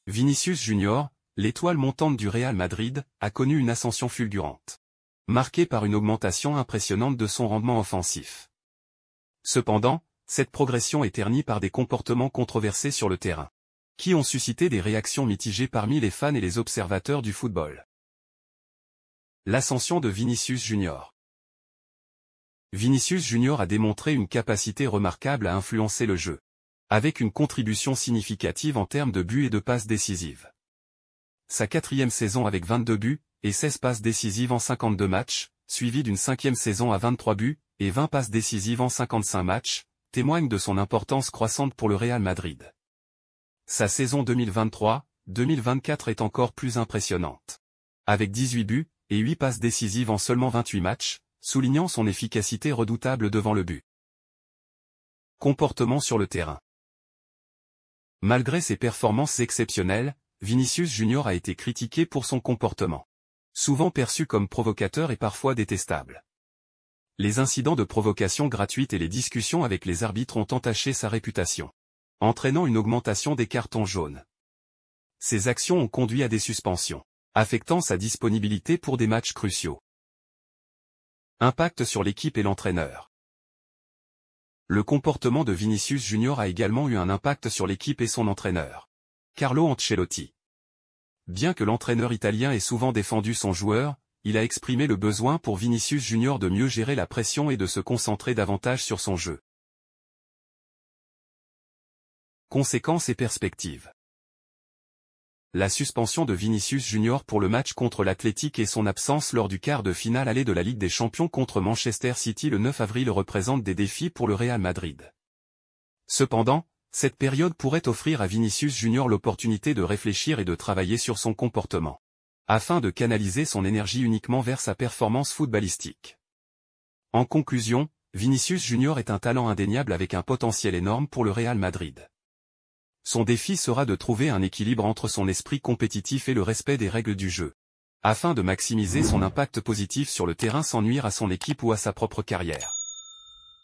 Vinicius Junior, l'étoile montante du Real Madrid, a connu une ascension fulgurante, marquée par une augmentation impressionnante de son rendement offensif. Cependant, cette progression est ternie par des comportements controversés sur le terrain, qui ont suscité des réactions mitigées parmi les fans et les observateurs du football. L'ascension de Vinicius Junior. Vinicius Junior a démontré une capacité remarquable à influencer le jeu, avec une contribution significative en termes de buts et de passes décisives. Sa 4e saison avec 22 buts et 16 passes décisives en 52 matchs, suivie d'une 5e saison à 23 buts et 20 passes décisives en 55 matchs, témoigne de son importance croissante pour le Real Madrid. Sa saison 2023-2024 est encore plus impressionnante, avec 18 buts et 8 passes décisives en seulement 28 matchs, soulignant son efficacité redoutable devant le but. Comportement sur le terrain. Malgré ses performances exceptionnelles, Vinicius Junior a été critiqué pour son comportement, souvent perçu comme provocateur et parfois détestable. Les incidents de provocation gratuite et les discussions avec les arbitres ont entaché sa réputation, entraînant une augmentation des cartons jaunes. Ces actions ont conduit à des suspensions, affectant sa disponibilité pour des matchs cruciaux. Impact sur l'équipe et l'entraîneur. Le comportement de Vinicius Junior a également eu un impact sur l'équipe et son entraîneur, Carlo Ancelotti. Bien que l'entraîneur italien ait souvent défendu son joueur, il a exprimé le besoin pour Vinicius Junior de mieux gérer la pression et de se concentrer davantage sur son jeu. Conséquences et perspectives. La suspension de Vinicius Junior pour le match contre l'Athletic et son absence lors du quart de finale aller de la Ligue des Champions contre Manchester City le 9 avril représentent des défis pour le Real Madrid. Cependant, cette période pourrait offrir à Vinicius Junior l'opportunité de réfléchir et de travailler sur son comportement, afin de canaliser son énergie uniquement vers sa performance footballistique. En conclusion, Vinicius Junior est un talent indéniable avec un potentiel énorme pour le Real Madrid. Son défi sera de trouver un équilibre entre son esprit compétitif et le respect des règles du jeu, afin de maximiser son impact positif sur le terrain sans nuire à son équipe ou à sa propre carrière.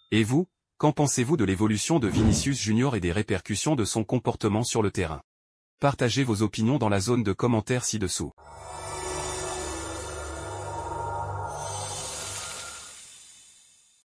Et vous, qu'en pensez-vous de l'évolution de Vinicius Junior et des répercussions de son comportement sur le terrain? Partagez vos opinions dans la zone de commentaires ci-dessous.